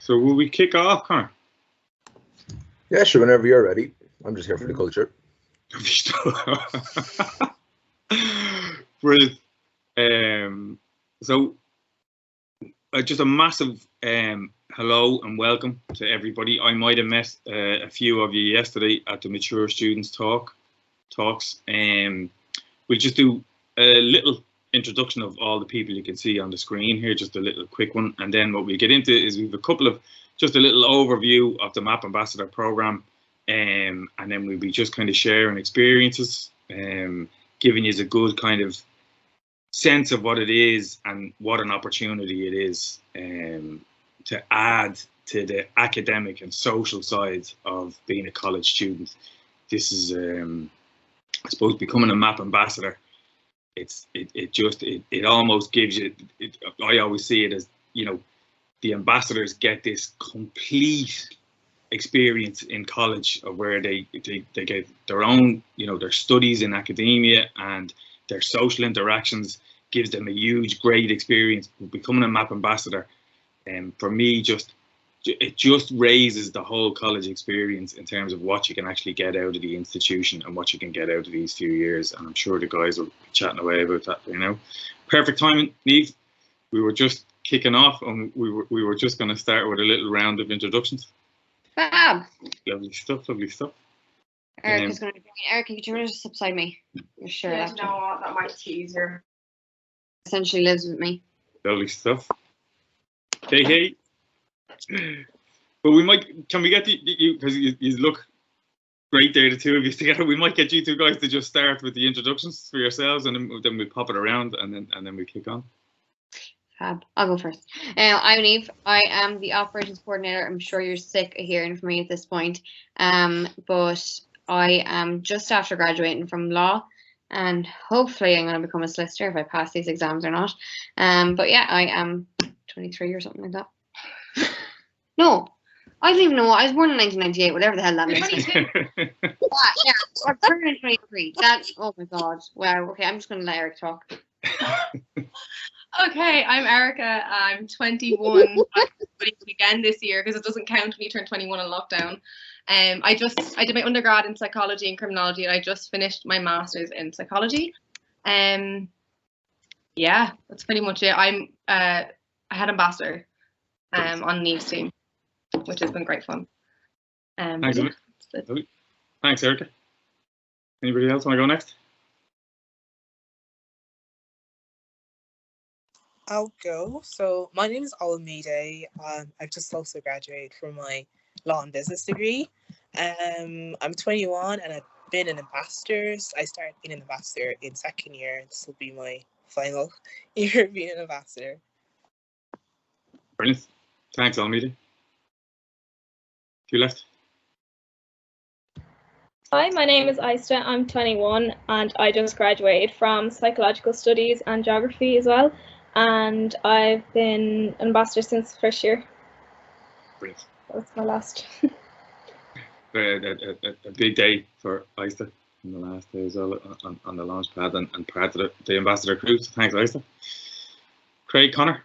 So will we kick off, Connor? Yeah, sure, whenever you're ready. I'm just here for the culture. Brilliant. So just a massive hello and welcome to everybody. I might have met a few of you yesterday at the Mature Students Talks. We'll just do a little introduction of all the people you can see on the screen here, just a little quick one, and then what we get into is we've a couple of just a little overview of the MAP Ambassador program, and then we'll be just kind of sharing experiences, giving you a good kind of sense of what it is and what an opportunity it is to add to the academic and social side of being a college student. This is, I suppose, becoming a MAP Ambassador. It almost gives you. I always see it as, you know, the ambassadors get this complete experience in college of where they get their own, you know, their studies in academia and their social interactions gives them a huge, great experience. Becoming a MAP Ambassador, and for me, it just raises the whole college experience in terms of what you can actually get out of the institution and what you can get out of these few years. And I'm sure the guys will be chatting away about that, you know. Perfect timing, Niamh. We were just kicking off and we were just going to start with a little round of introductions. Fab. Lovely stuff, lovely stuff. Erica's going to bring it. Erica, could you just beside me? You're sure yeah, no, that might be easier. Essentially lives with me. Lovely stuff. Hey. But we might, can we get you, because you look great there, the two of you together, we might get you two guys to just start with the introductions for yourselves, and then we pop it around and then we kick on. Fab. I'll go first. I'm Niamh. I am the operations coordinator. I'm sure you're sick of hearing from me at this point. But I am just after graduating from law, and hopefully I'm going to become a solicitor if I pass these exams or not. But yeah, I am 23 or something like that. No, I don't even know. I was born in 1998, whatever the hell that means. Yeah, I'm turning 23. That's, oh my god. Wow. Okay, I'm just going to let Eric talk. Okay, I'm Erica. I'm 21. I'm studying again this year because it doesn't count when you turn 21 in lockdown. I did my undergrad in psychology and criminology, and I just finished my master's in psychology. Yeah, that's pretty much it. I'm a head ambassador on Niamh's team, which has been great fun. Thanks, Thanks, Erica. Anybody else want to go next? I'll go. So my name is Olamide. I've just also graduated from my law and business degree. I'm 21 and I've been an ambassador. I started being an ambassador in second year. This will be my final year being an ambassador. Brilliant. Thanks, Olamide. You left. Hi, my name is Aista. I'm 21 and I just graduated from psychological studies and geography as well. And I've been ambassador since first year. Brilliant. That's my last. A big day for Aista in the last day as well on the Launchpad and part of the ambassador crew. So thanks, Aista. Craig, Connor.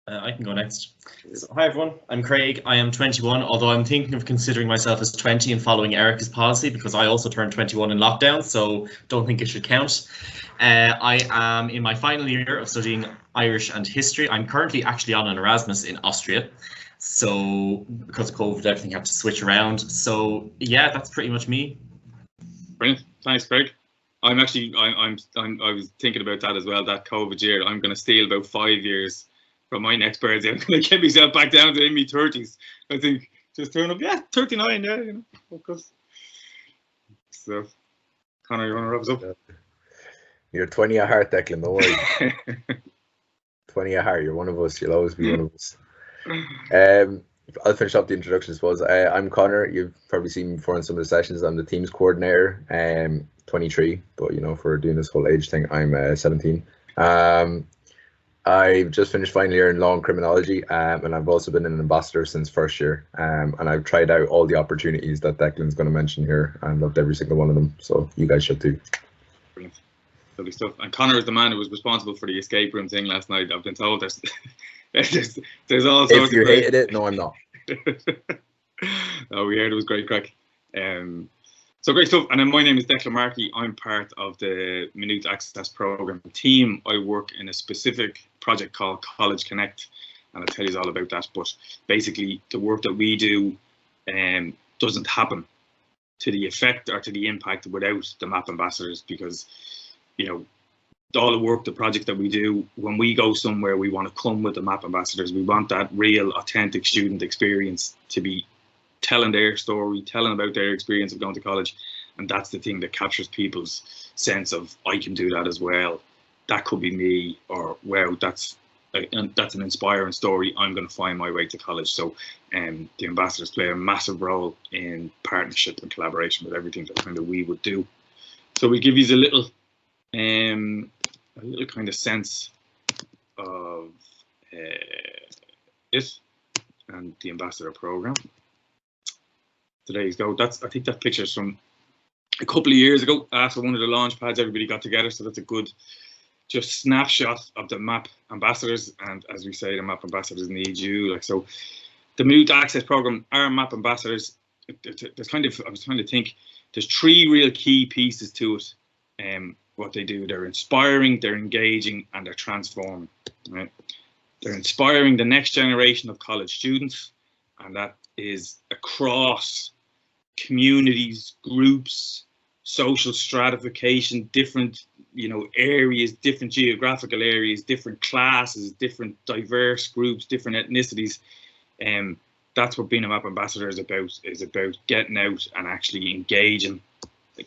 I can go next. So, hi everyone, I'm Craig. I am 21, although I'm thinking of considering myself as 20 and following Erica's policy because I also turned 21 in lockdown, so don't think it should count. I am in my final year of studying Irish and history. I'm currently actually on an Erasmus in Austria, so because of COVID, everything had to switch around. So yeah, that's pretty much me. Brilliant, thanks, Craig. I was thinking about that as well. That COVID year, I'm going to steal about 5 years from my next birthday. I'm going to get myself back down to in my 30s. I think just turn up, yeah, 39, yeah, you know, focus. So, Connor, you want to wrap us up? You're 20 at heart, Declan, don't worry. 20 at heart, you're one of us, you'll always be one of us. I'll finish up the introduction, I suppose. I'm Connor, you've probably seen me before in some of the sessions. I'm the team's coordinator, 23, but you know, for doing this whole age thing, I'm 17. I've just finished final year in law and criminology, and I've also been an ambassador since first year, and I've tried out all the opportunities that Declan's going to mention here and loved every single one of them, so you guys should too. Brilliant. Lovely stuff. And Connor is the man who was responsible for the escape room thing last night. I've been told there's all sorts If you of great... hated it, no, I'm not. Oh, we heard it was great crack. So great stuff. And then my name is Declan Markey. I'm part of the Maynooth Access Programme team. I work in a specific project called College Connect, and I'll tell you all about that. But basically, the work that we do doesn't happen to the effect or to the impact without the MAP ambassadors, because, you know, all the work, the project that we do, when we go somewhere, we want to come with the MAP ambassadors. We want that real, authentic student experience to be telling their story, telling about their experience of going to college. And that's the thing that captures people's sense of, I can do that as well. That could be me, or, wow, that's an inspiring story. I'm going to find my way to college. So the ambassadors play a massive role in partnership and collaboration with everything that kind of we would do. So we give you a little kind of sense of it and the ambassador program. Today's go. I think that picture's from a couple of years ago after one of the launch pads. Everybody got together, so that's a good just snapshot of the MAP ambassadors. And as we say, the MAP ambassadors need you. Like, so the Maynooth Access Programme, our MAP ambassadors, there's kind of, I was trying to think, there's three real key pieces to it. What they do, they're inspiring, they're engaging, and they're transforming. Right? They're inspiring the next generation of college students, and that is across communities, groups, social stratification, different, you know, areas, different geographical areas, different classes, different diverse groups, different ethnicities. That's what being a MAP ambassador is about getting out and actually engaging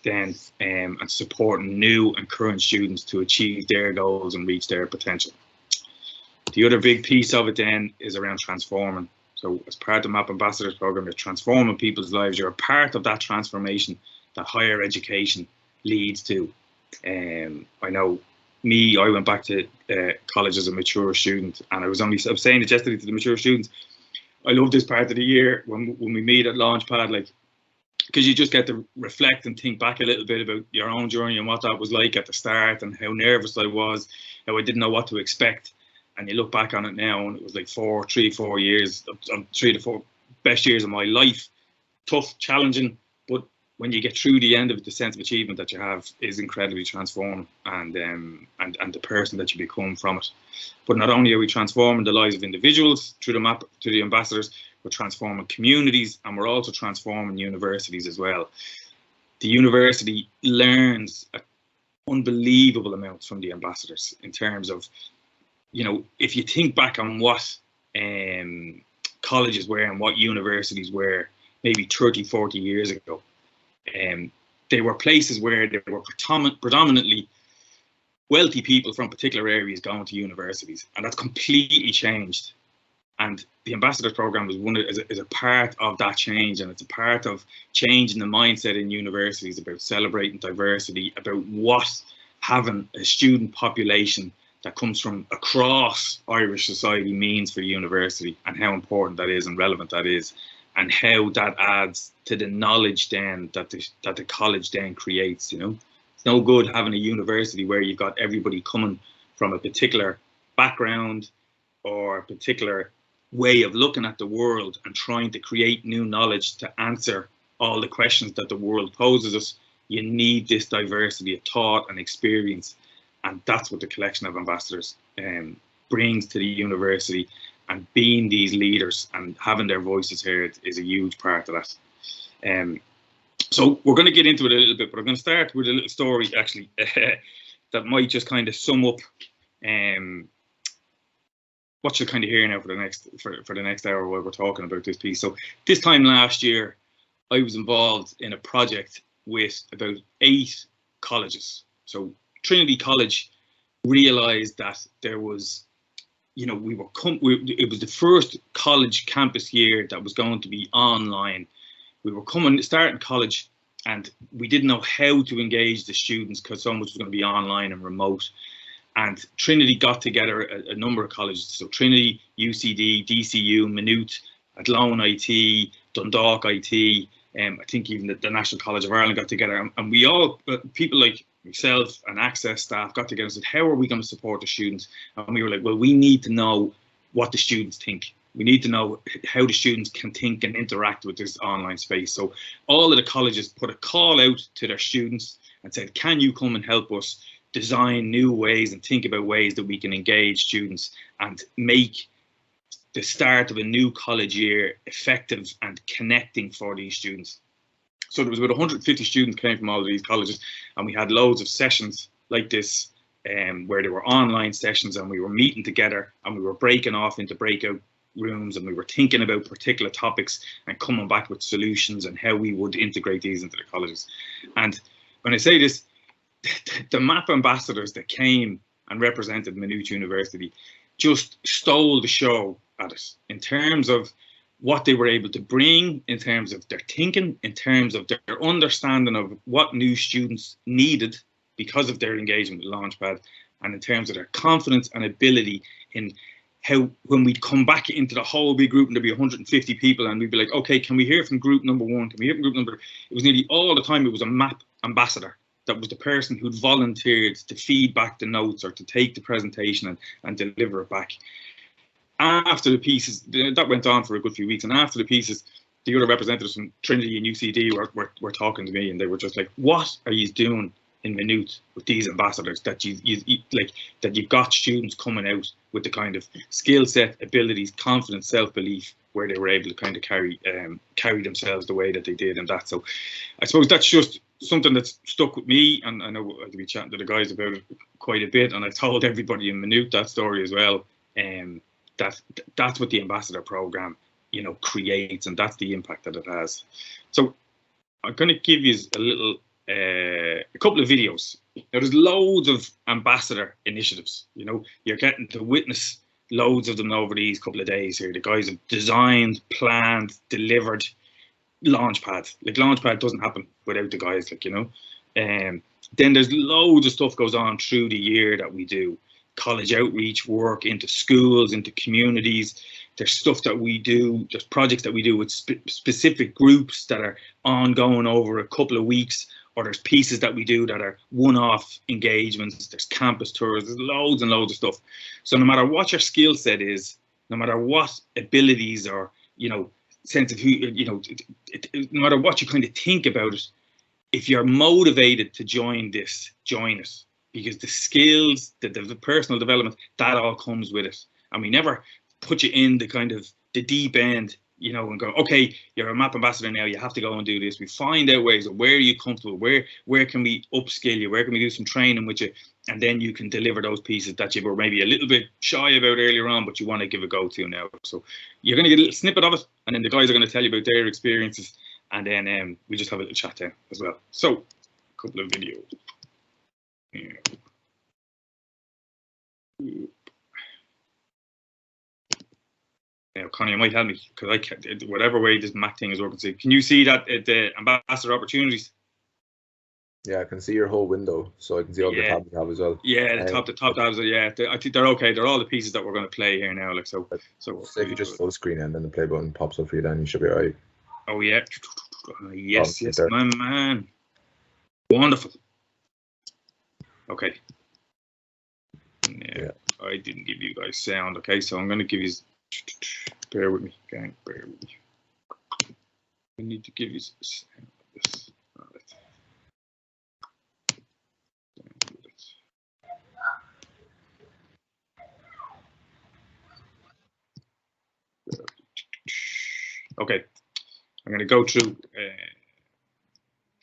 then and supporting new and current students to achieve their goals and reach their potential. The other big piece of it then is around transforming. So as part of the MAP Ambassadors Programme, you're transforming people's lives. You're a part of that transformation that higher education leads to. I know me, I went back to college as a mature student, and I was saying it yesterday to the mature students, I love this part of the year when we meet at Launchpad, like, because you just get to reflect and think back a little bit about your own journey and what that was like at the start, and how nervous I was, how I didn't know what to expect. And you look back on it now, and it was like 3 or 4 years, 3 to 4 best years of my life. Tough, challenging, but when you get through the end of it, the sense of achievement that you have is incredibly transforming, and the person that you become from it. But not only are we transforming the lives of individuals through the MAP, to the ambassadors, we're transforming communities, and we're also transforming universities as well. The university learns unbelievable amounts from the ambassadors in terms of, you know, if you think back on what colleges were and what universities were maybe 30, 40 years ago, they were places where there were predominantly wealthy people from particular areas going to universities, and that's completely changed. And the Ambassadors Programme is a part of that change, and it's a part of changing the mindset in universities about celebrating diversity, about what having a student population that comes from across Irish society means for university, and how important that is and relevant that is, and how that adds to the knowledge then that the college then creates. You know, it's no good having a university where you've got everybody coming from a particular background or a particular way of looking at the world and trying to create new knowledge to answer all the questions that the world poses us. You need this diversity of thought and experience, and that's what the collection of ambassadors brings to the university. And being these leaders and having their voices heard is a huge part of that. So we're going to get into it a little bit, but I'm going to start with a little story actually that might just kind of sum up what you'll kind of hear now for the next hour while we're talking about this piece. So this time last year, I was involved in a project with about 8 colleges. So Trinity College realised that there was, you know, it was the first college campus year that was going to be online. We were starting college, and we didn't know how to engage the students because so much was going to be online and remote. And Trinity got together a number of colleges. So Trinity, UCD, DCU, Maynooth, Athlone IT, Dundalk IT, I think even the National College of Ireland got together. And we all, people like myself and Access staff got together and said, how are we going to support the students? And we were like, well, we need to know what the students think. We need to know how the students can think and interact with this online space. So all of the colleges put a call out to their students and said, can you come and help us design new ways and think about ways that we can engage students and make the start of a new college year effective and connecting for these students. So there was about 150 students came from all of these colleges, and we had loads of sessions like this where there were online sessions, and we were meeting together and we were breaking off into breakout rooms, and we were thinking about particular topics and coming back with solutions and how we would integrate these into the colleges. And when I say this, the MAP ambassadors that came and represented Maynooth University just stole the show at it in terms of what they were able to bring, in terms of their thinking, in terms of their understanding of what new students needed because of their engagement with Launchpad, and in terms of their confidence and ability in how, when we'd come back into the whole big group and there'd be 150 people and we'd be like, okay, can we hear from group number one? Can we hear from group number? It was nearly all the time it was a MAP ambassador that was the person who'd volunteered to feed back the notes or to take the presentation and deliver it back. After the pieces, that went on for a good few weeks, and after the pieces, the other representatives from Trinity and UCD were talking to me, and they were just like, what are you doing in Maynooth with these ambassadors that you've got students coming out with the kind of skill set, abilities, confidence, self-belief, where they were able to kind of carry themselves the way that they did, and that. So I suppose that's just something that's stuck with me, and I know I'll be chatting to the guys about it quite a bit, and I've told everybody in Maynooth that story as well. That's what the ambassador program, you know, creates, and that's the impact that it has. So I'm going to give you a couple of videos. Now, there's loads of ambassador initiatives. You know, you're getting to witness loads of them over these couple of days here. The guys have designed, planned, delivered Launchpad. Like, Launchpad doesn't happen without the guys, like, you know. Then there's loads of stuff goes on through the year that we do. College outreach work into schools, into communities. There's stuff that we do, there's projects that we do with specific groups that are ongoing over a couple of weeks, or there's pieces that we do that are one-off engagements. There's campus tours, there's loads and loads of stuff. So no matter what your skill set is, no matter what abilities or, you know, sense of who, you know, no matter what you kind of think about it, if you're motivated to join this, join it. Because the skills, the personal development, that all comes with it. And we never put you in the kind of the deep end, you know, and go, okay, you're a MAP ambassador now, you have to go and do this. We find out ways of where are you comfortable, where can we upskill you, where can we do some training with you, and then you can deliver those pieces that you were maybe a little bit shy about earlier on, but you want to give a go to now. So you're going to get a little snippet of it, and then the guys are going to tell you about their experiences, and then we just have a little chat there as well. So a couple of videos. Yeah. Now, Connie, you might help me because I can't, whatever way this Mac thing is working. So can you see that the ambassador opportunities? Yeah, I can see your whole window, so I can see all the tabs you have as well. Yeah, the top tabs. Yeah, I think they're okay. They're all the pieces that we're going to play here now. Like so. So if you just full screen and then the play button pops up for you, then you should be alright. Oh yeah. Yes, yes, my man. Wonderful. Okay. Yeah, I didn't give you guys sound. Okay, so I'm going to give you. Bear with me, gang. Bear with me. I need to give you sound. This. All right. Okay, I'm going to go through.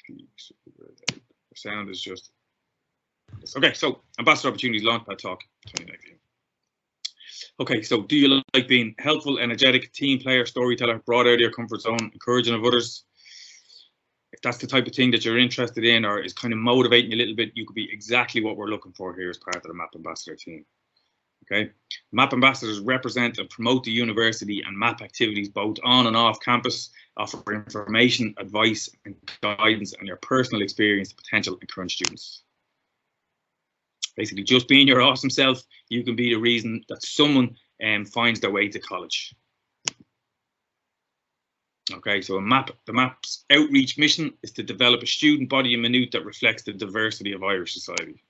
The sound is just. Okay, so Ambassador Opportunities Launchpad Talk 2019. Okay, so do you like being helpful, energetic, team player, storyteller, brought out of your comfort zone, encouraging of others? If that's the type of thing that you're interested in or is kind of motivating you a little bit, you could be exactly what we're looking for here as part of the MAP Ambassador team. Okay, MAP Ambassadors represent and promote the university and MAP activities both on and off campus, offer information, advice and guidance and your personal experience to potential and current students. Basically, just being your awesome self, you can be the reason that someone finds their way to college. Okay, so the MAP's outreach mission is to develop a student body in Maynooth that reflects the diversity of Irish society.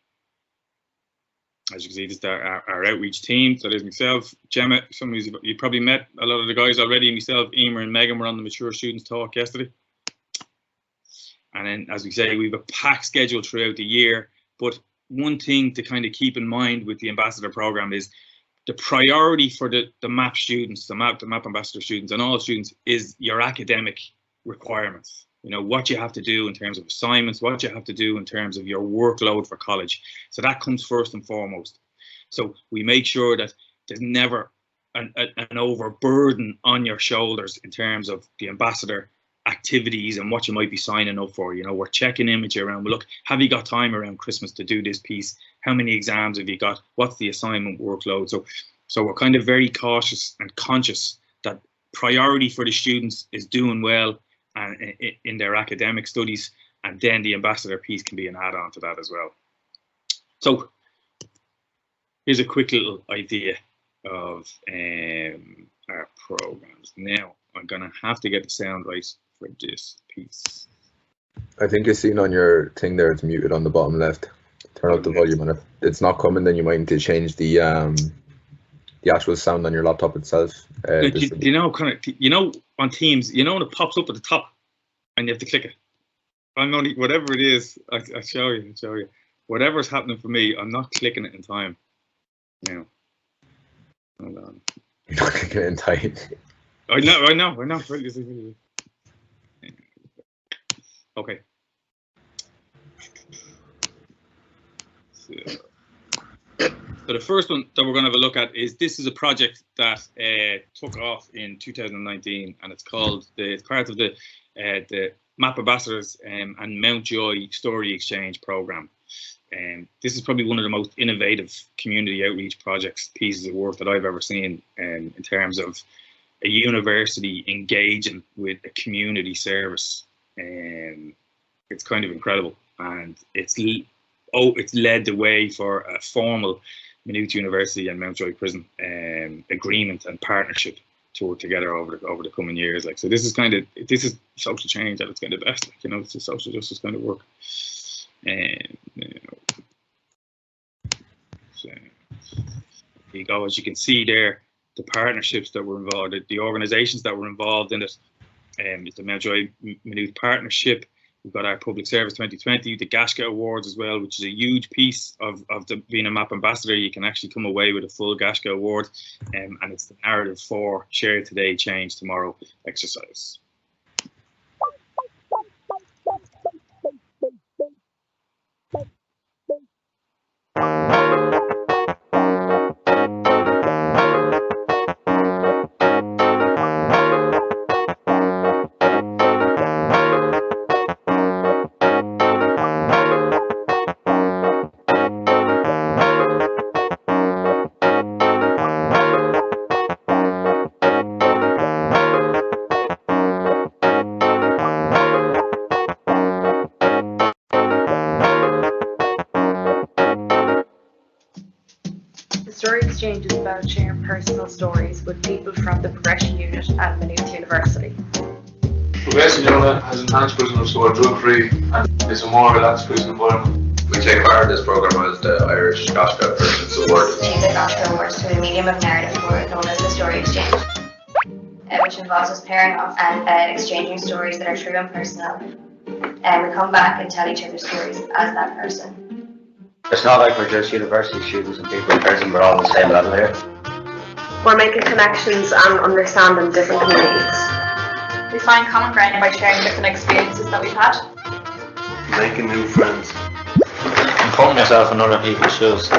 as you can see, this is our outreach team. So there's myself, Gemma, some of you probably met a lot of the guys already. Myself, Emer and Megan were on the Mature Students Talk yesterday. And then, as we say, we have a packed schedule throughout the year. But one thing to kind of keep in mind with the ambassador program is the priority for the MAP students, the MAP ambassador students and all students is your academic requirements. You know, what you have to do in terms of assignments, what you have to do in terms of your workload for college. So that comes first and foremost. So we make sure that there's never an overburden on your shoulders in terms of the ambassador activities and what you might be signing up for. You know, we're checking in with you around, well, look, have you got time around Christmas to do this piece? How many exams have you got? What's the assignment workload? So we're kind of very cautious and conscious that priority for the students is doing well and in their academic studies, and then the ambassador piece can be an add-on to that as well. So here's a quick little idea of our programs. Now I'm gonna have to get the sound right for this piece. I think you're seeing on your thing there, it's muted on the bottom left. Turn up the volume, and if it's not coming, then you might need to change the actual sound on your laptop itself. You know, kind of, you know, on Teams, you know, when it pops up at the top, and you have to click it. I'm only, whatever it is, I'll show you. Whatever's happening for me, I'm not clicking it in time. Now, hold on. You're not clicking it in time. I know. Okay. So the first one that we're going to have a look at is, this is a project that took off in 2019, and it's called, it's part of the MAP Ambassadors and Mountjoy Story Exchange program. This is probably one of the most innovative community outreach pieces of work that I've ever seen in terms of a university engaging with a community service. It's kind of incredible, and it's led the way for a formal Maynooth University and Mountjoy Prison agreement and partnership to work together over the coming years. Like, so this is social change at its kind of best. Like, you know, it's a social justice kind of work. So here you go. As you can see there, the partnerships that were involved, the organisations that were involved in it. It's the Mountjoy Maynooth Partnership. We've got our Public Service 2020, the GASCA Awards as well, which is a huge piece of being a MAP ambassador. You can actually come away with a full GASCA Award, and it's the narrative for Share Today, Change Tomorrow exercise. Story Exchange is about sharing personal stories with people from the Progression Unit at Maynooth University. Progression Unit has enhanced prisoners who are drug-free and is a more relaxed prison environment. We take part in this programme as the Irish GASCA Persons Award. The GASCA Awards through the medium of narrative work known as the Story Exchange, which involves us pairing up and exchanging stories that are true and personal. And we come back and tell each other stories as that person. It's not like we're just university students and people in prison, we're all on the same level here. We're making connections and understanding different communities. We find common ground by sharing different experiences that we've had. Making new friends. And putting yourself in other people's shoes.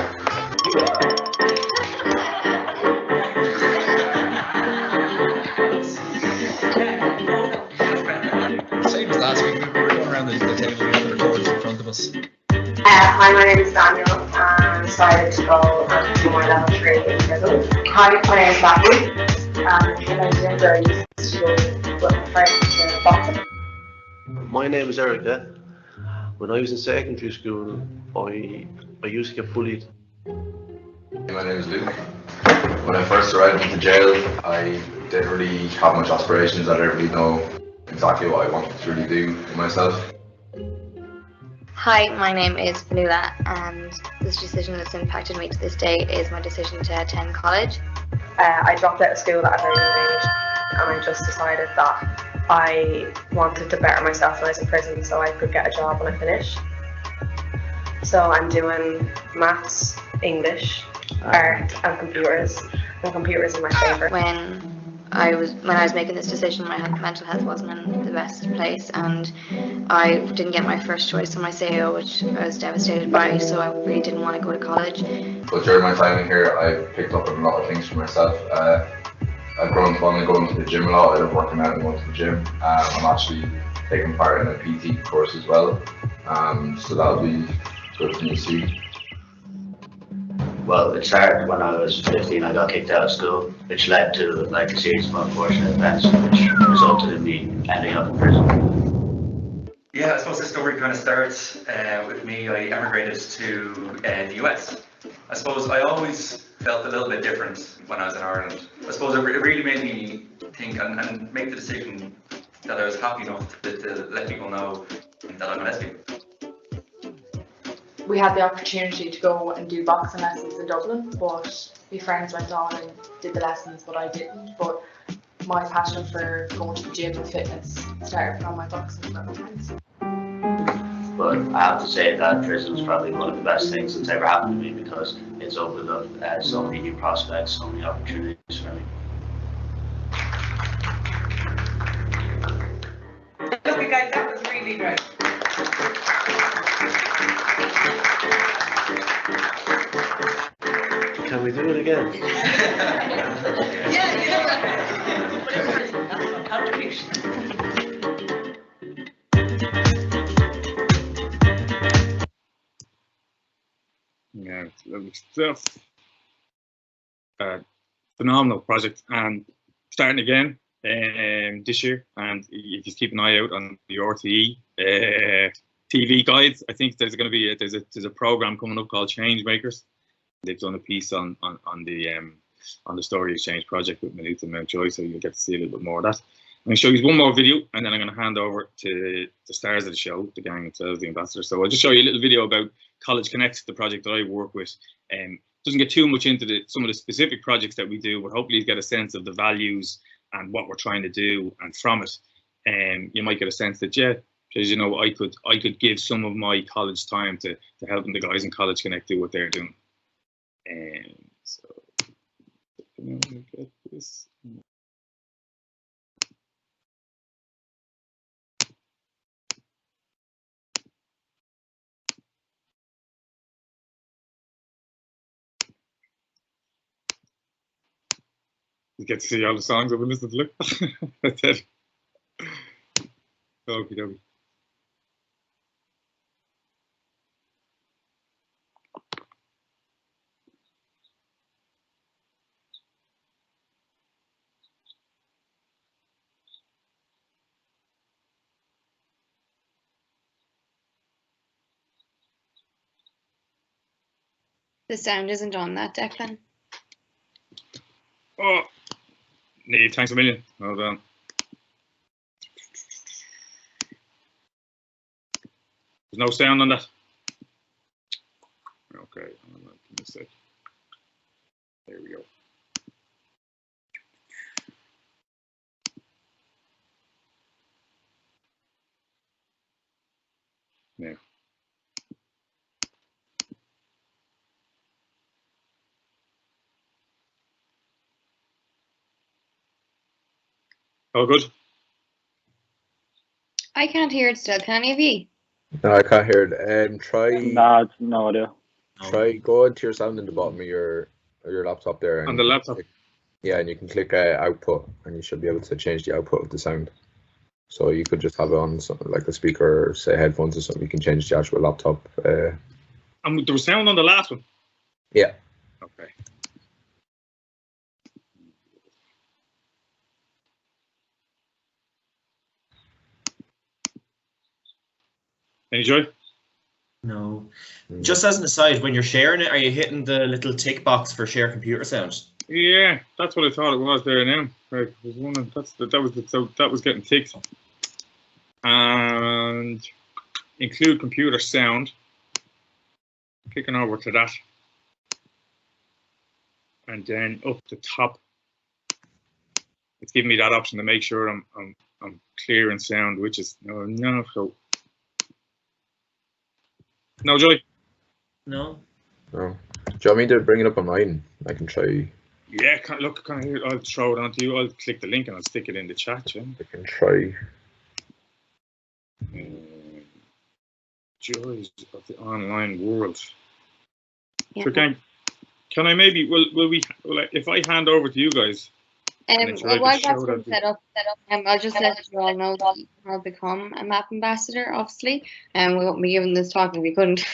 Same as last week, we were going around the table, we had the recorders in front of us. Hi, my name is Daniel, and I'm excited to go to my level 3 in prison. Hi, my name is Matthew, and when I was younger, I used to go with my friends to boxing. My name is Erica. When I was in secondary school, I used to get bullied. My name is Luke. When I first arrived into jail, I didn't really have much aspirations. I didn't really know exactly what I wanted to really do for myself. Hi, my name is Fanula, and this decision that's impacted me to this day is my decision to attend college. I dropped out of school at a very young age, and I just decided that I wanted to better myself when I was in prison so I could get a job when I finished. So I'm doing maths, English, art, and computers. And computers are my favourite. When I was making this decision, my mental health wasn't in the best place, and I didn't get my first choice on my CAO, which I was devastated by. So I really didn't want to go to college. But during my time in here, I've picked up on a lot of things for myself. I've grown fond of going to the gym a lot. I love working out and going to the gym. I'm actually taking part in a PT course as well. So that'll be good for me to see. Well, it started when I was 15. I got kicked out of school, which led to like a series of unfortunate events, which resulted in me ending up in prison. Yeah, I suppose this story kind of starts with me. I emigrated to the US. I suppose I always felt a little bit different when I was in Ireland. I suppose it really made me think and make the decision that I was happy enough to let people know that I'm a lesbian. We had the opportunity to go and do boxing lessons in Dublin, but my friends went on and did the lessons, but I didn't. But my passion for going to the gym and fitness started from my boxing friends. But I have to say that prison is probably one of the best things that's ever happened to me because it's opened up so many new prospects, so many opportunities for me. Okay guys, that was really great. Can we do it again? Yeah, you know what? Contribution. Yeah, it's lovely stuff. Phenomenal project, and starting again this year. And if you keep an eye out on the RTE TV guides, I think there's going to be there's a program coming up called Change Makers. They've done a piece on the Story Exchange project with Maynooth and Mountjoy, so you'll get to see a little bit more of that. I'm going to show you one more video, and then I'm going to hand over to the stars of the show, the gang themselves, the ambassadors. So I'll just show you a little video about College Connect, the project that I work with. Doesn't get too much into some of the specific projects that we do, but hopefully you get a sense of the values and what we're trying to do, and from it, you might get a sense that, yeah, because you know, I could give some of my college time to helping the guys in College Connect do what they're doing. So let me get this. You get to see all the songs I've been listening to. Look, that's it. Okie dokie. The sound isn't on that, Declan. Oh, Neve, thanks a million. Well done. There's no sound on that. Okay, give me a sec. There we go. Now. All good? I can't hear it still. Can any of you? No, I can't hear it. Try. Nah, no idea. Try go into your sound in the bottom of your laptop there. And on the laptop. Yeah, and you can click output, and you should be able to change the output of the sound. So you could just have it on something like a speaker, or say headphones or something. You can change the actual laptop. And there was sound on the last one? Yeah. Okay. Any joy? No. Just as an aside, when you're sharing it, are you hitting the little tick box for share computer sound? Yeah, that's what I thought it was there now. Right, was that was getting ticked. And include computer sound. Clicking over to that. And then up the top, it's giving me that option to make sure I'm clear and sound, which is no. So no, Joy. No. No. Do you want me to bring it up on mine? I can try. Yeah, look, here, I'll throw it onto you. I'll click the link and I'll stick it in the chat. Yeah? I can try. Joys of the online world. Yeah. So can I maybe if I hand over to you guys? Well, while that's been set up, I'll just let you all know that you can all become a MAP ambassador, obviously. We won't be giving this talk if we couldn't.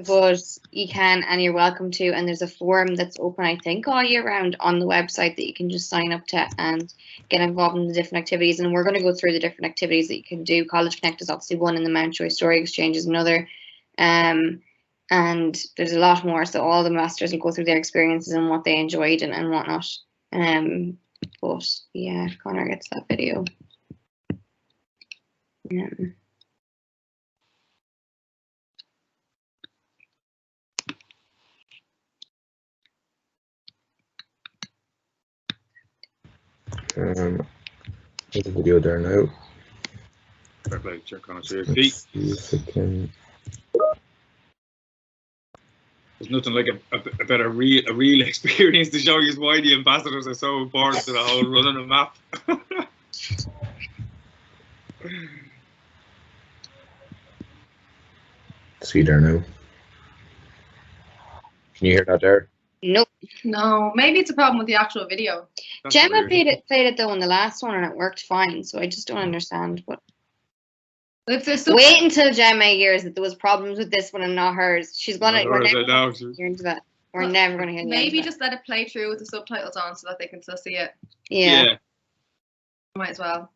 But you can, and you're welcome to. And there's a forum that's open, I think, all year round on the website that you can just sign up to and get involved in the different activities. And we're going to go through the different activities that you can do. College Connect is obviously one, and the Mountjoy Story Exchange is another. And there's a lot more. So all the masters will go through their experiences and what they enjoyed and whatnot. But yeah, if Connor gets that video. Yeah. There's a video there now. Check on it. There's nothing like a better real experience to show you why the ambassadors are so important to the whole running a map. See there now. Can you hear that there? Nope. No, maybe it's a problem with the actual video. Gemma played it though in the last one and it worked fine. So I just don't understand what. Wait until Gemma hears that there was problems with this one and not hers. She's gonna. We're never going to hear into that. We're never going to hear. Maybe just let it play through with the subtitles on so that they can still see it. Yeah. Might as well.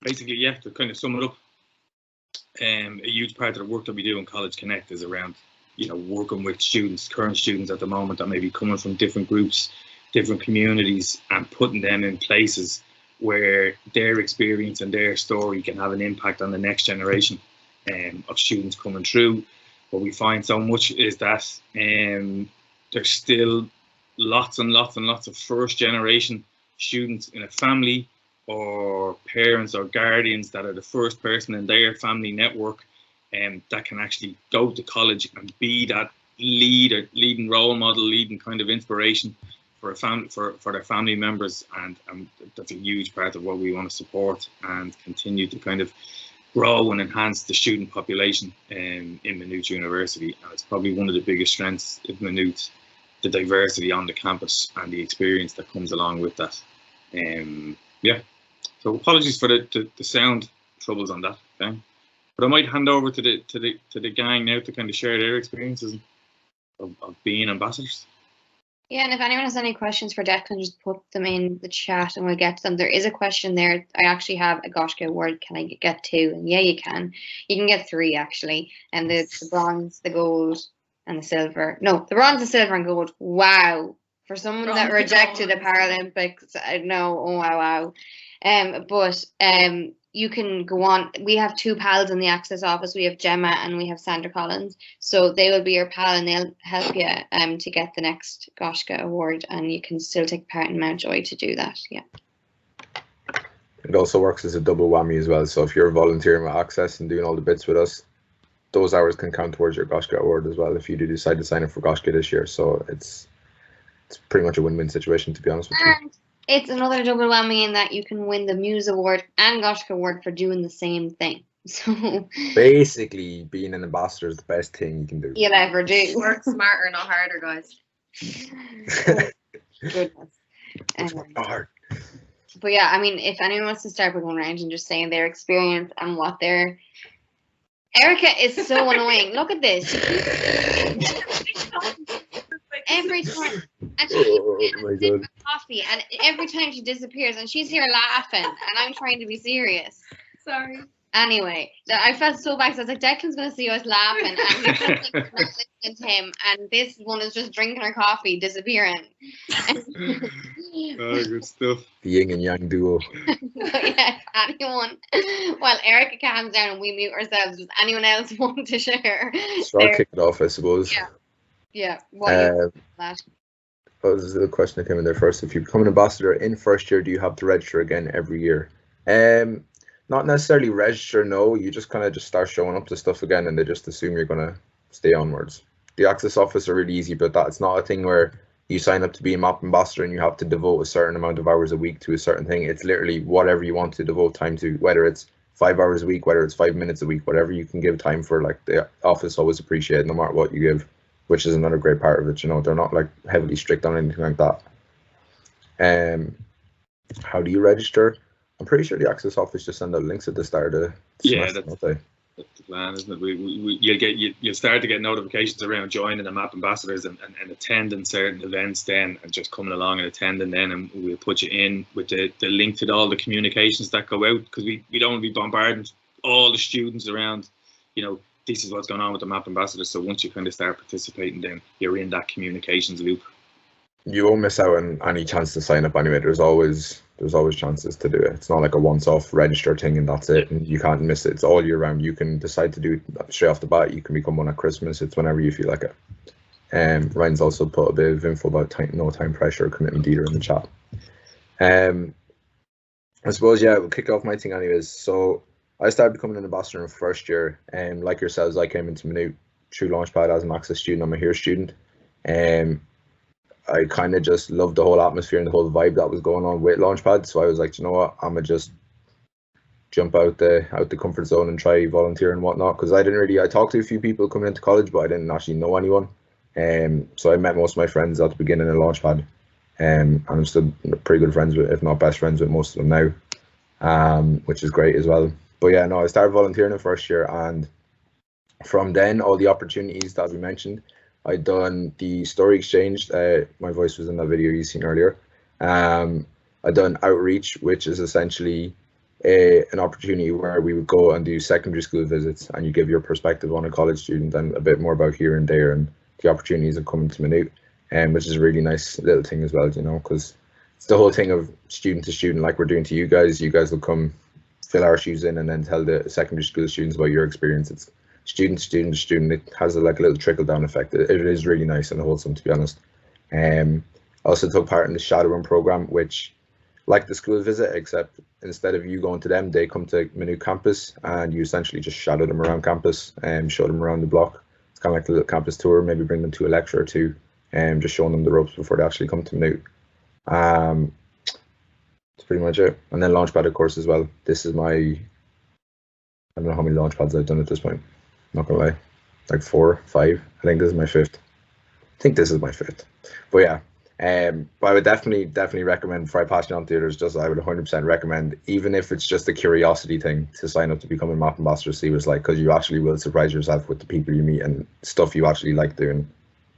Basically, yeah, to kind of sum it up, a huge part of the work that we do in College Connect is around, working with students, current students at the moment that may be coming from different groups, different communities, and putting them in places where their experience and their story can have an impact on the next generation of students coming through. What we find so much is that there's still lots and lots and lots of first generation students in a family or parents or guardians that are the first person in their family network that can actually go to college and be that leading role model, leading kind of inspiration for a family, for their family members, and that's a huge part of what we want to support and continue to kind of grow and enhance the student population in Maynooth University. And it's probably one of the biggest strengths of Maynooth, the diversity on the campus and the experience that comes along with that. Yeah. So apologies for the sound troubles on that, okay? But I might hand over to the gang now to kind of share their experiences of being ambassadors. Yeah, and if anyone has any questions for Declan, just put them in the chat and we'll get to them. There is a question there. I actually have a Goshka award. Can I get 2? And yeah, you can. You can get 3 actually. And the bronze, the gold, and the silver. No, the bronze, the silver, and gold. Wow. For someone that rejected a Paralympics, no, oh wow. But you can go on. We have 2 pals in the Access office. We have Gemma and we have Sandra Collins. So they will be your pal and they'll help you to get the next Goshka award, and you can still take part in Mountjoy to do that. Yeah. It also works as a double whammy as well. So if you're volunteering with Access and doing all the bits with us, those hours can count towards your Goshka award as well if you do decide to sign up for Goshka this year. So it's pretty much a win-win situation, to be honest with you. It's another double whammy in that you can win the Muse Award and Goshka Award for doing the same thing. So basically, being an ambassador is the best thing you can do. You'll ever do. Work smarter, not harder, guys. Goodness. Hard. But yeah, I mean, if anyone wants to start by going around and just saying their experience and what their... Erica is so annoying. Look at this. Every time, and she keeps coffee, and every time she disappears, and she's here laughing, and I'm trying to be serious. Sorry. Anyway, I felt so bad. So I was like, Declan's going to see us laughing, and we felt like we're not listening to him, and this one is just drinking her coffee, disappearing. Oh, good stuff. The yin and yang duo. But yes, anyone, while Erica calms down and we mute ourselves, does anyone else want to share? So I'll kick it off, I suppose. Yeah. What was the question that came in there first? If you become an ambassador in first year, do you have to register again every year? Not necessarily register, no. You just kind of just start showing up to stuff again, and they just assume you're going to stay onwards. The Access office are really easy about that. It's not a thing where you sign up to be a MAP ambassador and you have to devote a certain amount of hours a week to a certain thing. It's literally whatever you want to devote time to, whether it's 5 hours a week, whether it's 5 minutes a week, whatever you can give time for. Like, the office always appreciate no matter what you give, which is another great part of it. You know, they're not like heavily strict on anything like that. How do you register? I'm pretty sure the Access office just send out links at the start of the semester, don't they? That's the plan, isn't it? You'll start to get notifications around joining the MAP ambassadors and attending certain events then, and just coming along and attending then, and we'll put you in with the link to all the communications that go out, because we don't want to be bombarding all the students around, you know, this is what's going on with the MAP ambassadors. So once you kind of start participating, then you're in that communications loop. You won't miss out on any chance to sign up anyway. There's always chances to do it. It's not like a once-off register thing and that's it, and you can't miss it. It's all year round. You can decide to do it straight off the bat. You can become one at Christmas. It's whenever you feel like it. Ryan's also put a bit of info about no time pressure or commitment either in the chat. I suppose, yeah, we'll kick off my thing anyways. So I started becoming an ambassador in first year, and like yourselves, I came into Maynooth through Launchpad as an Access student. I'm a HERE student. I kind of just loved the whole atmosphere and the whole vibe that was going on with Launchpad. So I was like, you know what, I'm gonna just jump out the comfort zone and try volunteer and whatnot. Because I talked to a few people coming into college, but I didn't actually know anyone. So I met most of my friends at the beginning of Launchpad, and I'm still pretty good friends with, if not best friends with, most of them now, which is great as well. But yeah, no, I started volunteering in first year, and from then all the opportunities that we mentioned. I'd done the story exchange. My voice was in that video you seen earlier. I'd done outreach, which is essentially an opportunity where we would go and do secondary school visits, and you give your perspective on a college student and a bit more about here and there and the opportunities of coming to Maynooth, which is a really nice little thing as well, you know, because it's the whole thing of student to student, like we're doing to you guys. You guys will come fill our shoes in and then tell the secondary school students about your experience. It's student, student, student. It has a little trickle down effect. It is really nice and wholesome, to be honest. I also took part in the shadowing program, which, like the school visit, except instead of you going to them, they come to Maynooth campus and you essentially just shadow them around campus and show them around the block. It's kind of like a little campus tour, maybe bring them to a lecture or two, and just showing them the ropes before they actually come to Maynooth. That's pretty much it. And then Launchpad, of course, as well. This is my, I don't know how many Launchpads I've done at this point. Not gonna lie, like 4, 5. I think this is my 5th. But yeah, but I would definitely recommend, before I pass you on to others, I would 100% recommend, even if it's just a curiosity thing, to sign up to become a MAP ambassador, see what it's like, because you actually will surprise yourself with the people you meet and stuff you actually like doing.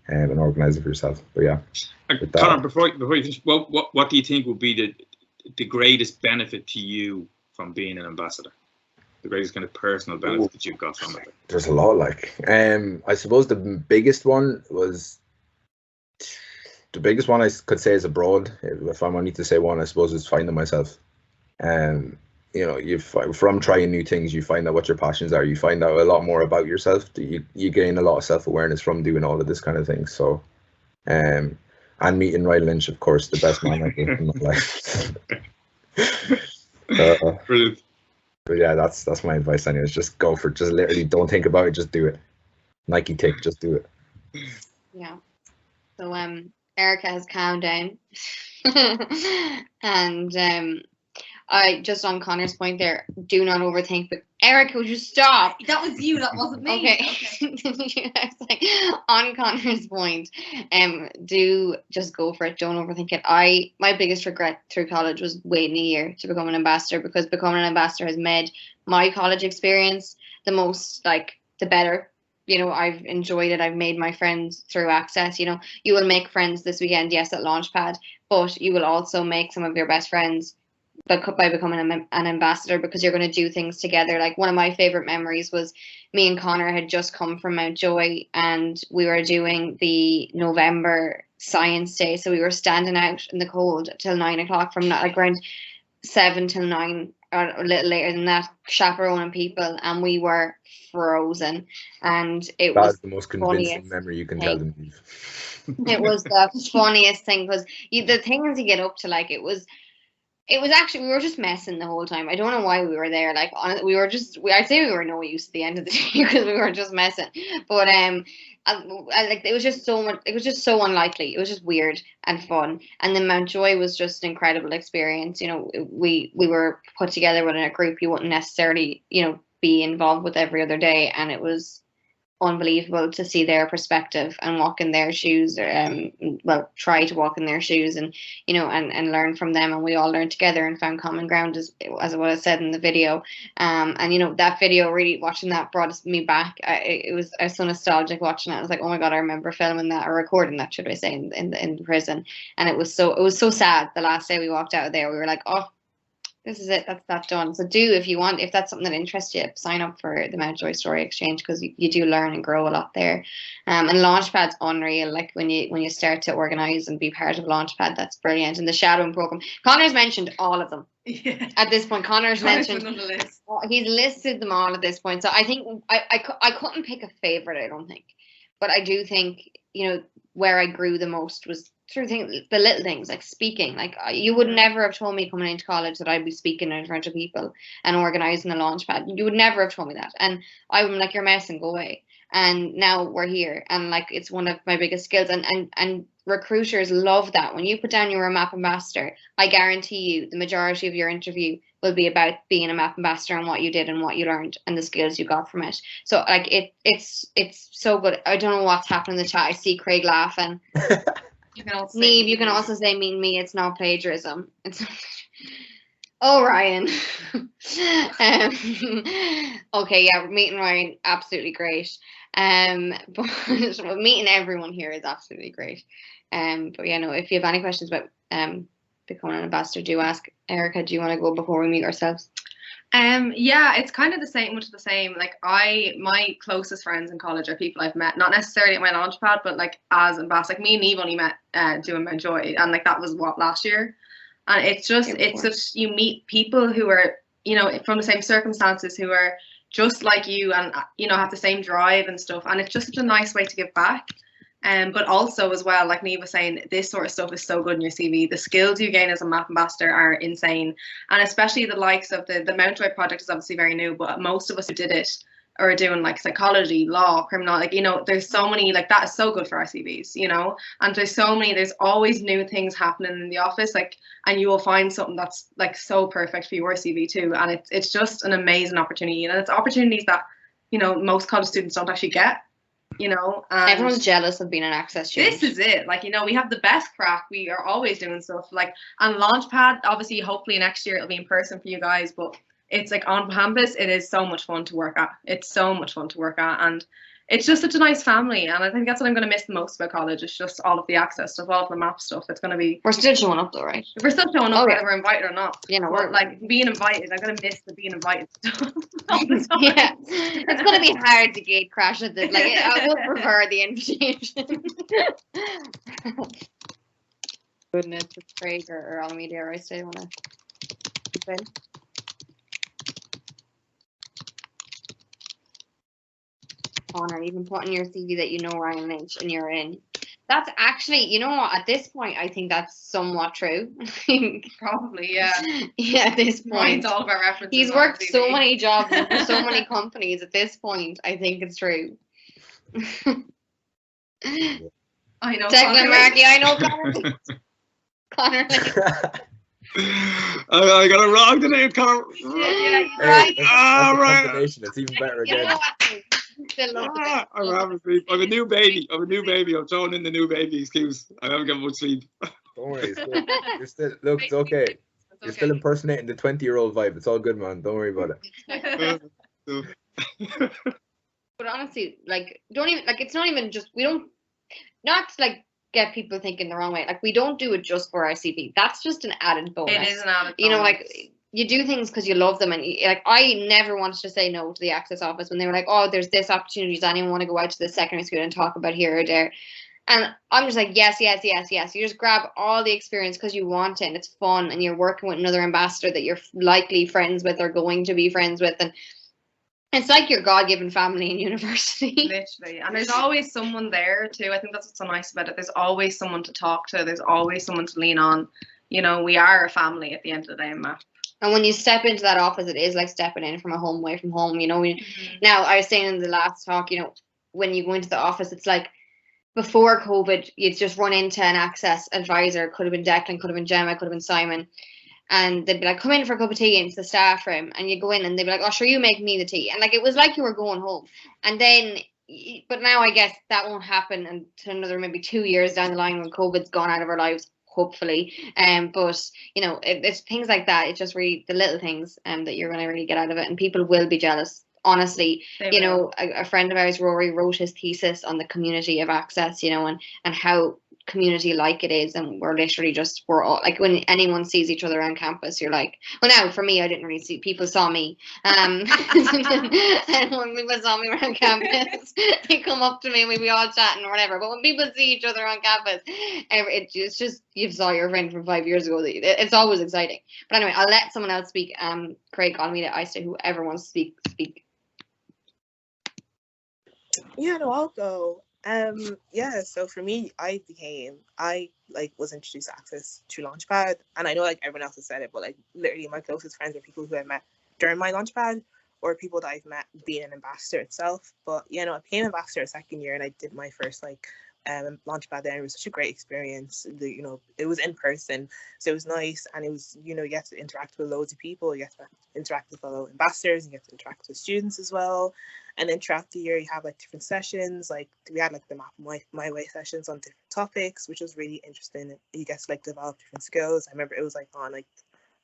and organise it for yourself. But yeah. Conor, before you finish, what do you think would be the greatest benefit to you from being an ambassador? The greatest kind of personal benefit that you've got from it? There's a lot, like. I suppose the biggest one I could say is abroad. If I'm only to say one, I suppose is finding myself. You know, from trying new things, you find out what your passions are. You find out a lot more about yourself. You gain a lot of self-awareness from doing all of this kind of thing. So, and meeting Ryan Lynch, of course, the best man ever in my life. Brilliant. But yeah, that's my advice. Anyways, just go for it. Just literally don't think about it. Just do it. Nike tick. Just do it. Yeah. So Erica has calmed down, and I just on Connor's point there, do not overthink. But Erica, would you stop? That was you. That wasn't me. Okay. Like, on Connor's point, do just go for it. Don't overthink it. My biggest regret through college was waiting a year to become an ambassador, because becoming an ambassador has made my college experience the better. You know, I've enjoyed it. I've made my friends through Access. You know, you will make friends this weekend, yes, at Launchpad, but you will also make some of your best friends by becoming an ambassador, because you're going to do things together. Like, one of my favorite memories was me and Connor had just come from Mountjoy, and we were doing the November Science Day. So we were standing out in the cold till 9 o'clock, from like around 7 till 9 or a little later than that, chaperoning people, and we were frozen. And it was the most convincing memory you can tell them. It was the funniest thing, because the things you get up to, like, it was actually, we were just messing the whole time. I don't know why we were there. Like, I'd say we were no use at the end of the day, because we were just messing. But like, it was just so much. It was just so unlikely. It was just weird and fun. And then Mountjoy was just an incredible experience. You know, we were put together within a group you wouldn't necessarily, you know, be involved with every other day, and it was unbelievable to see their perspective and walk in their shoes, try to walk in their shoes, and you know, and learn from them. And we all learned together and found common ground, as what I said in the video. And you know, that video, really watching that brought me back. I was so nostalgic watching it. I was like, oh my god, I remember filming that, or recording that, should I say, in the prison. And it was so sad. The last day we walked out of there, we were like, oh, this is it. That's that done. So if you want, if that's something that interests you, sign up for the Mountjoy Story Exchange, because you do learn and grow a lot there. And Launchpad's unreal. Like, when you start to organise and be part of Launchpad, that's brilliant. And the shadowing program, Connor's mentioned all of them. Yeah. At this point, Connor's mentioned. He's listed them all at this point. So I think I couldn't pick a favourite, I don't think, but I do think, you know, where I grew the most was through the little things, like speaking. Like, you would never have told me coming into college that I'd be speaking in front of people and organising a Launchpad. You would never have told me that. And I'm like, you're messing, go away. And now we're here, and like, it's one of my biggest skills. And recruiters love that. When you put down you're a MAP ambassador, I guarantee you the majority of your interview will be about being a MAP ambassador and what you did and what you learned and the skills you got from it. So like, it's so good. I don't know what's happening in the chat. I see Craig laughing. Neve, you can also say me. It's not plagiarism. It's oh, Ryan. Okay, yeah, meeting Ryan, absolutely great. But meeting everyone here is absolutely great. But yeah, no, if you have any questions about becoming an ambassador, do ask. Erica, do you want to go before we meet ourselves? Yeah, it's kind of much the same. Like, my closest friends in college are people I've met, not necessarily at my Launchpad, but like as ambassador. Like, me and Eve only met doing Mountjoy, and like, that was last year. And it's just you meet people who are, you know, from the same circumstances, who are just like you, and you know, have the same drive and stuff. And it's just such a nice way to give back. But also as well, like Neve was saying, this sort of stuff is so good in your CV. The skills you gain as a MAP ambassador are insane. And especially the likes of the Mountjoy project is obviously very new, but most of us who did it are doing like psychology, law, criminal, like, you know, there's so many, like, that is so good for our CVs, you know, and there's always new things happening in the office, like, and you will find something that's like so perfect for your CV too. And it's just an amazing opportunity. And it's opportunities that, you know, most college students don't actually get. You know, everyone's jealous of being an Access student. This is it. Like, you know, we have the best crack. We are always doing stuff like, and Launchpad, obviously, hopefully next year it'll be in person for you guys, but it's like on campus. It is so much fun to work at. It's so much fun to work at, and it's just such a nice family, and I think that's what I'm going to miss the most about college. It's just all of the access stuff, all of the map stuff. It's going to be. We're still showing up though, right? We're still showing up Oh, whether yeah. we're invited or not. You know, But, like being invited, I'm going to miss the being invited stuff. all the time. Yeah, it's going to be hard to gate crash at this. Like, I would prefer the invitation. Goodness, it's Craig or Alameda, or I still want to. Honor, even put in your CV that you know Ryan Lynch and you're in. That's actually, you know what, at this point, I think that's somewhat true. Probably, yeah. Yeah, at this point. Finds all of our references. He's on worked TV. so many jobs for so many companies. At this point, I think it's true. I know. Declan Markey, I know Connor. I got it wrong today, Connor. Yeah, Hey, Ah, that's a right. combination. It's even better You know again. what? Still love it. I'm having sleep. I'm a new baby. I'm throwing in the new baby excuse. I haven't got much sleep. Don't worry, it's good. You're still, look, it's okay. You're still impersonating the 20-year-old vibe. It's all good, man. Don't worry about it. But honestly, like, don't even, like, it's not even just, we don't, not to, like, get people thinking the wrong way. Like, we don't do it just for our CV. That's just an added bonus. It is an added bonus. You know, like, you do things because you love them. And, like, I never wanted to say no to the Access office when they were like, oh, there's this opportunity. Does anyone want to go out to the secondary school and talk about here or there? And I'm just like, yes, yes, yes, yes. You just grab all the experience because you want it and it's fun and you're working with another ambassador that you're likely friends with or going to be friends with. And it's like your God-given family in university. Literally. And there's always someone there too. I think that's what's so nice about it. There's always someone to talk to. There's always someone to lean on. You know, we are a family at the end of the day, Matt. And when you step into that office, it is like stepping in from a home away from home. You know, now I was saying in the last talk, you know, when you go into the office, it's like before COVID, you'd just run into an Access advisor. Could have been Declan, could have been Gemma, could have been Simon. And they'd be like, come in for a cup of tea into the staff room. And you go in and they'd be like, oh, sure, you make me the tea. And like, it was like you were going home. And then, but now I guess that won't happen until another maybe 2 years down the line when COVID's gone out of our lives, hopefully. But, you know, it's things like that. It's just really the little things that you're going to really get out of it. And people will be jealous. Honestly, you know, a friend of ours, Rory, wrote his thesis on the community of Access, you know, and how community like it is, and we're literally just, we're all like, when anyone sees each other on campus, you're like, well, now for me, I didn't really see, people saw me, and when people saw me around campus, they come up to me and we be all chatting or whatever. But when people see each other on campus, it's just, you saw your friend from 5 years ago. It's always exciting. But anyway, I'll let someone else speak. Craig, Alameda, Ista, whoever wants to speak. Yeah, no, I'll go. Yeah, so for me, I was introduced to Access through Launchpad, and I know like everyone else has said it, but like literally my closest friends are people who I met during my Launchpad or people that I've met being an ambassador itself. But you know, I became ambassador second year and I did my first Launchpad there. It was such a great experience. You know, it was in person, so it was nice, and it was, you know, you get to interact with loads of people, you get to interact with fellow ambassadors, you get to interact with students as well. And then throughout the year you have like different sessions, like we had like the Map My Way sessions on different topics, which was really interesting. You get to like develop different skills. I remember it was like on like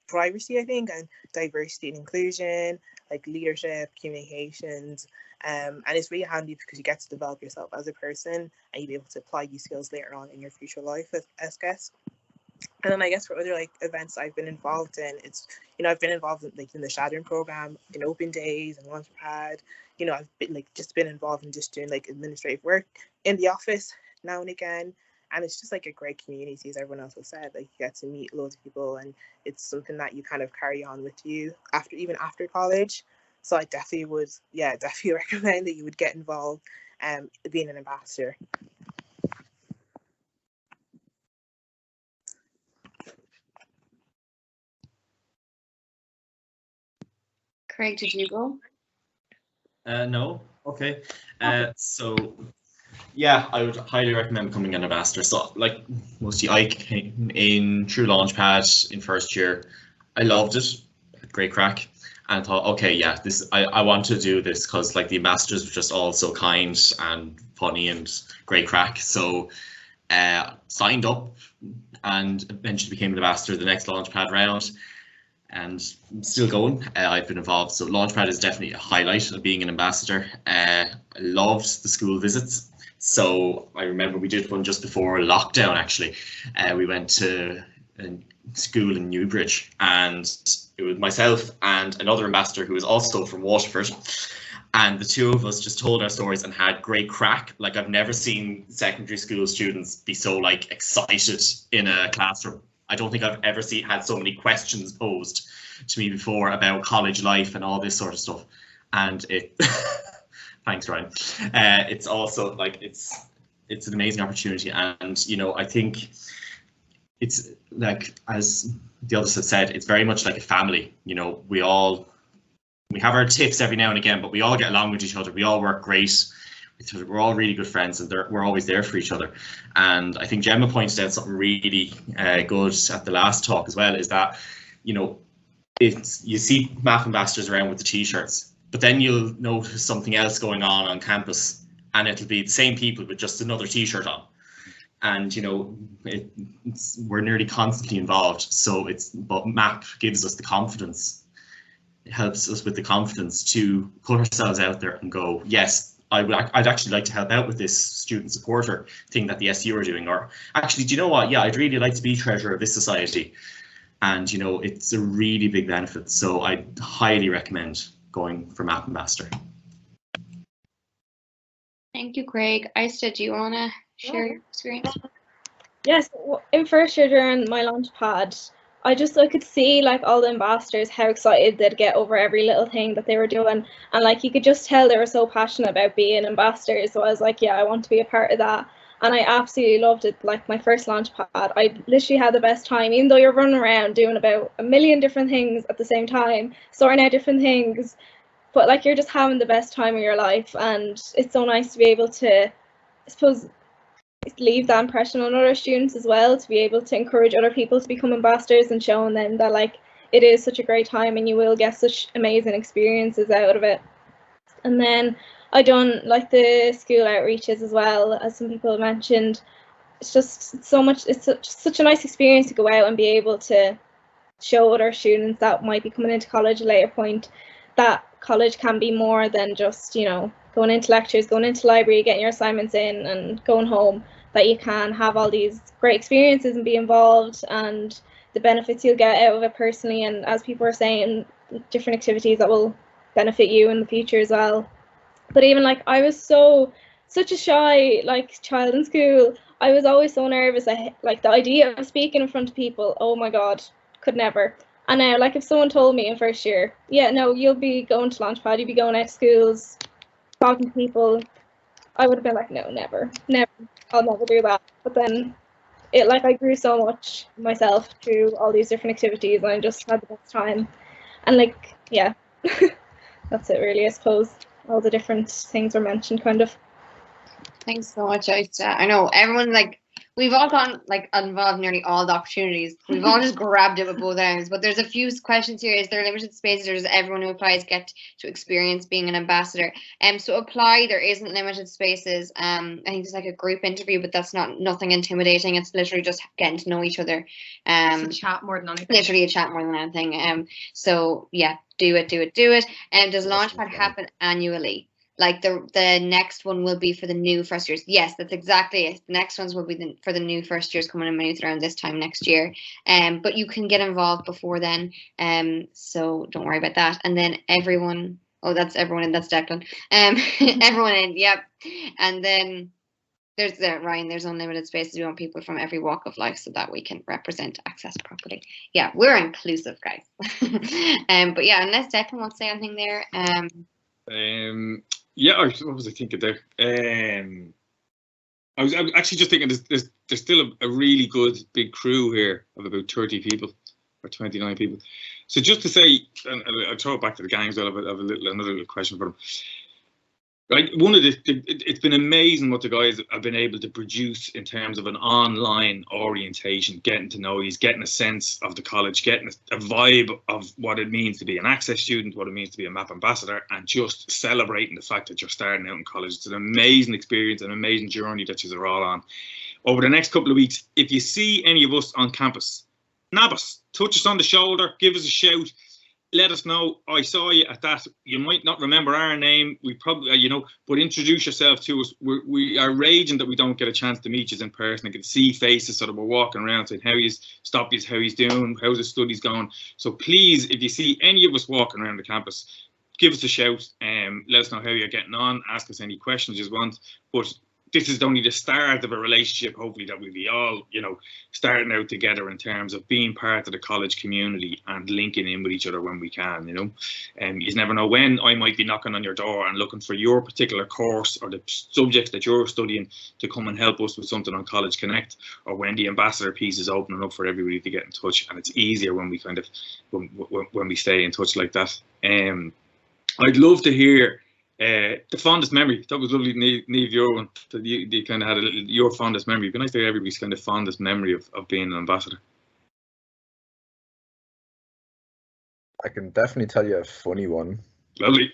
privacy, I think, and diversity and inclusion, like leadership, communications, and it's really handy because you get to develop yourself as a person and you'll be able to apply these skills later on in your future life as guests. And then I guess for other like events I've been involved in, it's, you know, I've been involved in like in the shadowing program, in open days and Launchpad. You know, I've been been involved in just doing like administrative work in the office now and again. And it's just like a great community, as everyone else has said. Like you get to meet loads of people, and it's something that you kind of carry on with you even after college. So I definitely would, definitely recommend that you would get involved being an ambassador. Craig, did you go? No. Okay. So yeah, I would highly recommend becoming an ambassador. So like mostly I came in through Launchpad in first year. I loved it, great crack, and thought, okay, yeah, this I want to do this because like the ambassadors were just all so kind and funny and great crack. So signed up and eventually became an ambassador the next Launchpad round. and still going. I've been involved, so Launchpad is definitely a highlight of being an ambassador. I loved the school visits. So I remember we did one just before lockdown, actually. We went to a school in Newbridge, and it was myself and another ambassador who was also from Waterford. And the two of us just told our stories and had great crack. Like, I've never seen secondary school students be so like excited in a classroom. I don't think I've ever had so many questions posed to me before about college life and all this sort of stuff. And it, thanks, Ryan. It's also like, it's an amazing opportunity. And, you know, I think it's like, as the others have said, it's very much like a family. You know, we have our tips every now and again, but we all get along with each other. We all work great. We're all really good friends, and we're always there for each other. And I think Gemma pointed out something really good at the last talk as well, is that, you know, you see MAP ambassadors around with the t-shirts, but then you'll notice something else going on campus, and it'll be the same people with just another t-shirt on. And, you know, we're nearly constantly involved. So but MAP gives us the confidence. It helps us with the confidence to put ourselves out there and go, yes, I'd actually like to help out with this student supporter thing that the SU are doing. Or actually, do you know what? Yeah, I'd really like to be treasurer of this society. And, you know, it's a really big benefit. So I highly recommend going for MAP ambassador. Thank you, Craig. Ista, do you want to share your experience? Yes, in first year during my Launchpad, I could see like all the ambassadors, how excited they'd get over every little thing that they were doing, and like you could just tell they were so passionate about being ambassadors. So I was like, yeah, I want to be a part of that, and I absolutely loved it. Like my first Launchpad, I literally had the best time, even though you're running around doing about a million different things at the same time, sorting out different things, but like you're just having the best time of your life, and it's so nice to be able to, I suppose, leave that impression on other students as well, to be able to encourage other people to become ambassadors and showing them that like it is such a great time and you will get such amazing experiences out of it. And then I done like the school outreaches as well, as some people mentioned. It's just so much, it's such a nice experience to go out and be able to show other students that might be coming into college at a later point that college can be more than just, you know, going into lectures, going into library, getting your assignments in and going home, that you can have all these great experiences and be involved, and the benefits you'll get out of it personally, and as people are saying, different activities that will benefit you in the future as well. But even like I was such a shy like child in school. I was always so nervous. Like the idea of speaking in front of people, oh my god, could never. And now like if someone told me in first year, yeah, no, you'll be going to Launchpad, you'll be going out to schools, talking to people, I would have been like, no, never, I'll never do that. But then I grew so much myself through all these different activities, and I just had the best time. And like, yeah, that's it really, I suppose. All the different things were mentioned, kind of. Thanks so much, Ista. I know everyone, like, we've all gone like involved in nearly all the opportunities. We've all just grabbed it with both ends. But there's a few questions here. Is there limited spaces, or does everyone who applies get to experience being an ambassador? So apply. There isn't limited spaces. I think it's like a group interview, but that's nothing intimidating. It's literally just getting to know each other. It's a chat more than anything. Literally a chat more than anything. So yeah, do it. Does Launchpad happen annually? Like the next one will be for the new first years. Yes, that's exactly it. The next ones will be for the new first years coming in Maynooth around this time next year. But you can get involved before then. So don't worry about that. And then everyone. Oh, that's everyone in. That's Declan. Everyone in. Yep. And then there's Ryan. There's unlimited spaces. We want people from every walk of life so that we can represent access properly. Yeah, we're inclusive, guys. But yeah, unless Declan wants to say anything there. Yeah, what was I thinking there? I was actually just thinking there's still a really good big crew here of about 30 people or 29 people. So just to say, and I'll throw it back to the gang as well. I have another little question for them. Like it's been amazing what the guys have been able to produce in terms of an online orientation, getting to know you, getting a sense of the college, getting a vibe of what it means to be an access student, what it means to be a MAP ambassador, and just celebrating the fact that you're starting out in college. It's an amazing experience, an amazing journey that you're all on. Over the next couple of weeks, if you see any of us on campus, nab us, touch us on the shoulder, give us a shout. Let us know. I saw you at that. You might not remember our name. We probably, but introduce yourself to us. We are raging that we don't get a chance to meet you in person and can see faces, so that we're walking around saying how he's doing, how's his studies going. So please, if you see any of us walking around the campus, give us a shout. Let us know how you're getting on. Ask us any questions you want. But this is only the start of a relationship, hopefully, that we'll be all, starting out together in terms of being part of the college community and linking in with each other when we can, you never know when I might be knocking on your door and looking for your particular course or the subjects that you're studying to come and help us with something on College Connect, or when the ambassador piece is opening up for everybody to get in touch. And it's easier when we when we stay in touch like that. I'd love to hear the fondest memory. That was lovely, Niamh, your one. You kind of had your fondest memory. It'd be nice to hear everybody's kind of fondest memory of being an ambassador. I can definitely tell you a funny one. Lovely.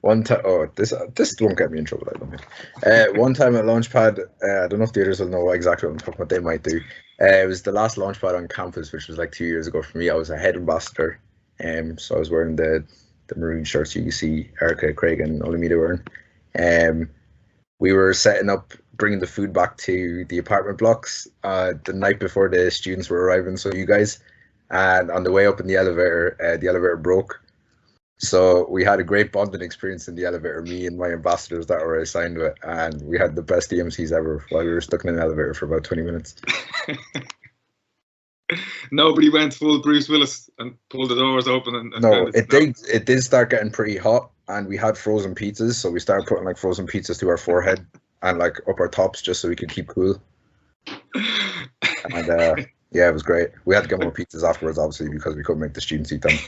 One time, this won't get me in trouble, I don't think. One time at Launchpad, I don't know if the others will know exactly what I'm talking about. They might do. It was the last Launchpad on campus, which was like 2 years ago for me. I was a head ambassador, so I was wearing the maroon shirts you see Erica, Craig, and Olamide wearing. We were setting up, bringing the food back to the apartment blocks the night before the students were arriving, so you guys. And on the way up in the elevator broke. So we had a great bonding experience in the elevator, me and my ambassadors that were assigned to it, and we had the best DMCs ever while we were stuck in an elevator for about 20 minutes. Nobody went full Bruce Willis and pulled the doors open and no, it did start getting pretty hot, and we had frozen pizzas, so we started putting like frozen pizzas to our forehead and like up our tops just so we could keep cool. And yeah, it was great. We had to get more pizzas afterwards, obviously, because we couldn't make the students eat them.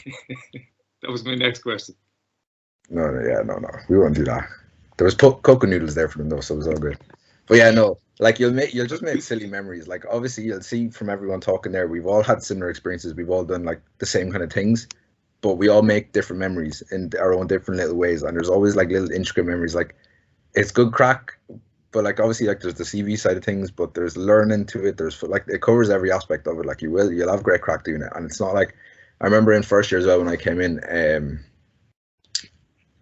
That was my next question. No, we won't do that. There was cocoa noodles there for them though, so it was all good. But yeah, no, like you'll just make silly memories. Like obviously you'll see from everyone talking there, we've all had similar experiences. We've all done like the same kind of things, but we all make different memories in our own different little ways. And there's always like little intricate memories. Like it's good crack, but like obviously like there's the CV side of things, but there's learning to it. There's like it covers every aspect of it. Like you'll have great crack doing it, and it's not like I remember in first year as well when I came in.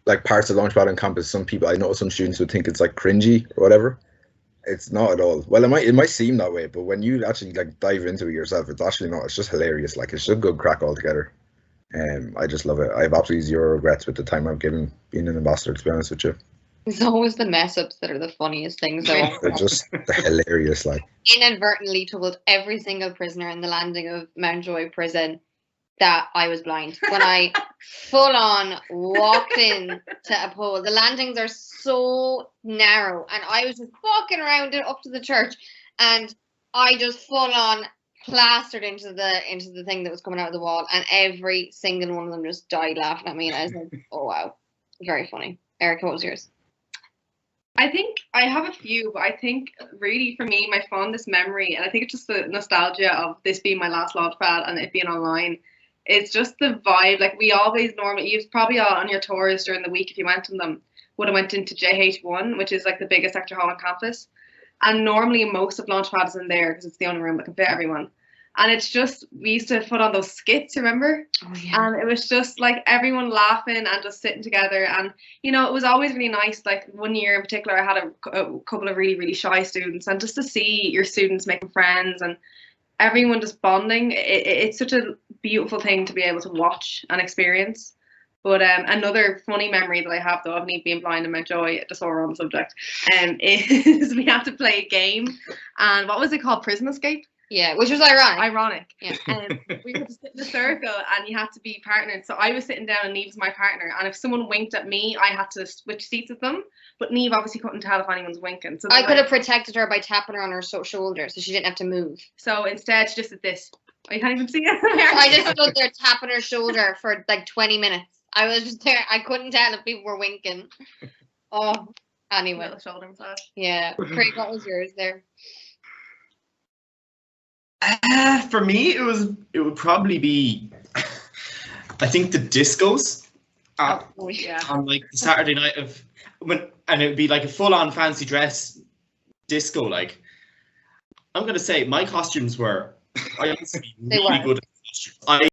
Like parts of Launchpad on campus, some people I know some students would think it's like cringy or whatever. It's not at all. Well, it might seem that way, but when you actually like dive into it yourself, it's actually not. It's just hilarious. Like it's just good crack altogether. I just love it. I have absolutely zero regrets with the time I've given being an ambassador, to be honest with you. It's always the mess ups that are the funniest things. They're just hilarious. Like inadvertently told every single prisoner in the landing of Mountjoy prison that I was blind when I full on walked in to a pole. The landings are so narrow, and I was just walking around it up to the church, and I just full on plastered into the thing that was coming out of the wall, and every single one of them just died laughing at me, and I was like, oh wow, very funny. Erica, what was yours? I think I have a few, but I think really for me, my fondest memory, and I think it's just the nostalgia of this being my last Launchpad and it being online. It's just the vibe. Like we always normally, you've probably all on your tours during the week if you went on them, would have went into JH1, which is like the biggest lecture hall on campus. And normally most of Launchpad is in there because it's the only room that can fit everyone. And it's just, we used to put on those skits, remember? Oh, yeah. And it was just like everyone laughing and just sitting together. And, it was always really nice. Like 1 year in particular, I had a couple of really, really shy students. And just to see your students making friends and everyone just bonding, it's such a beautiful thing to be able to watch and experience. But another funny memory that I have though of me being blind in Mountjoy, just so we're on the subject, is we had to play a game, and what was it called? Prison Escape? Yeah, which was ironic. Ironic. Yeah. We had to sit in a circle and you had to be partnered. So I was sitting down and Niamh was my partner, and if someone winked at me, I had to switch seats with them. But Niamh obviously couldn't tell if anyone's winking. So I could have protected her by tapping her on her shoulder so she didn't have to move. So instead, she just did this. You can't even see it. I just stood there tapping her shoulder for like 20 minutes. I was just there. I couldn't tell if people were winking. Oh, anyway. Shoulder massage. Yeah. Craig, what was yours there? For me, it would probably be, I think the discos. Yeah. On like the Saturday night and it would be like a full-on fancy dress disco. Like I'm going to say my costumes were, I used to be They really were. good at costumes.